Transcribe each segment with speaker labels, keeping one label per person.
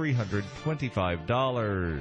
Speaker 1: $325.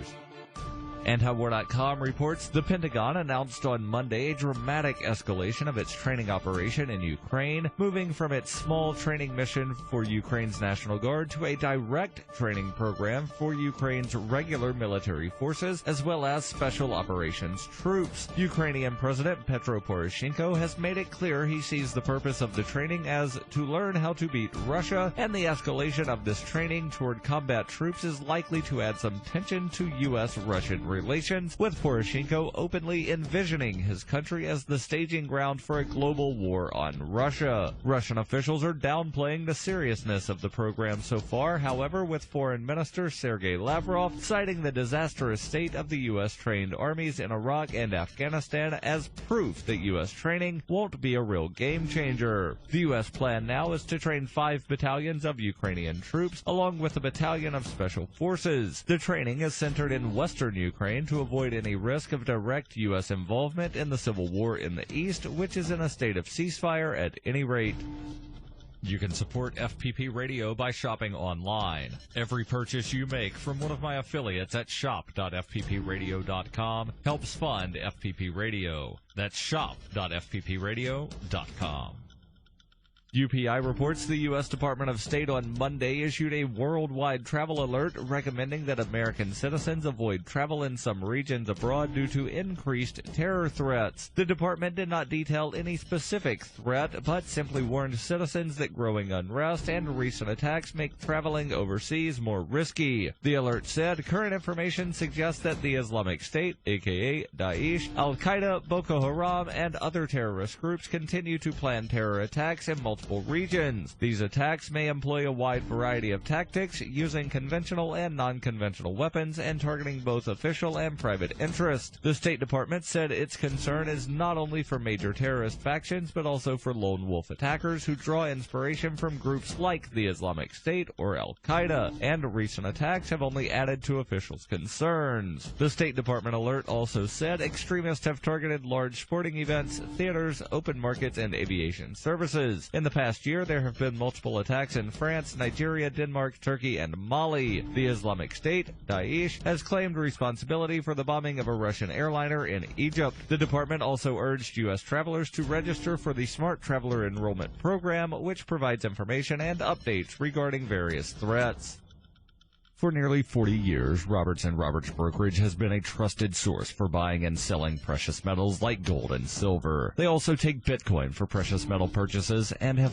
Speaker 1: And HowWar.com reports the Pentagon announced on Monday a dramatic escalation of its training operation in Ukraine, moving from its small training mission for Ukraine's National Guard to a direct training program for Ukraine's regular military forces, as well as special operations troops. Ukrainian President Petro Poroshenko has made it clear he sees the purpose of the training as to learn how to beat Russia, and the escalation of this training toward combat troops is likely to add some tension to U.S.-Russian relations, with Poroshenko openly envisioning his country as the staging ground for a global war on Russia. Russian officials are downplaying the seriousness of the program so far, however, with Foreign Minister Sergei Lavrov citing the disastrous state of the U.S.-trained armies in Iraq and Afghanistan as proof that U.S. training won't be a real game changer. The U.S. plan now is to train 5 battalions of Ukrainian troops, along with a battalion of special forces. The training is centered in western Ukraine to avoid any risk of direct U.S. involvement in the civil war in the East, which is in a state of ceasefire at any rate. You can support FPP Radio by shopping online. Every purchase you make from one of my affiliates at shop.fppradio.com helps fund FPP Radio. That's shop.fppradio.com. UPI reports the U.S. Department of State on Monday issued a worldwide travel alert recommending that American citizens avoid travel in some regions abroad due to increased terror threats. The department did not detail any specific threat, but simply warned citizens that growing unrest and recent attacks make traveling overseas more risky. The alert said current information suggests that the Islamic State, aka Daesh, Al-Qaeda, Boko Haram, and other terrorist groups continue to plan terror attacks in multiple regions. These attacks may employ a wide variety of tactics, using conventional and non-conventional weapons and targeting both official and private interests. The State Department said its concern is not only for major terrorist factions, but also for lone wolf attackers who draw inspiration from groups like the Islamic State or Al-Qaeda, and recent attacks have only added to officials' concerns. The State Department alert also said extremists have targeted large sporting events, theaters, open markets, and aviation services. In the past year, there have been multiple attacks in France, Nigeria, Denmark, Turkey, and Mali. The Islamic State, Daesh, has claimed responsibility for the bombing of a Russian airliner in Egypt. The department also urged U.S. travelers to register for the Smart Traveler Enrollment Program, which provides information and updates regarding various threats. For nearly 40 years, Roberts & Roberts Brokerage has been a trusted source for buying and selling precious metals like gold and silver. They also take Bitcoin for precious metal purchases and have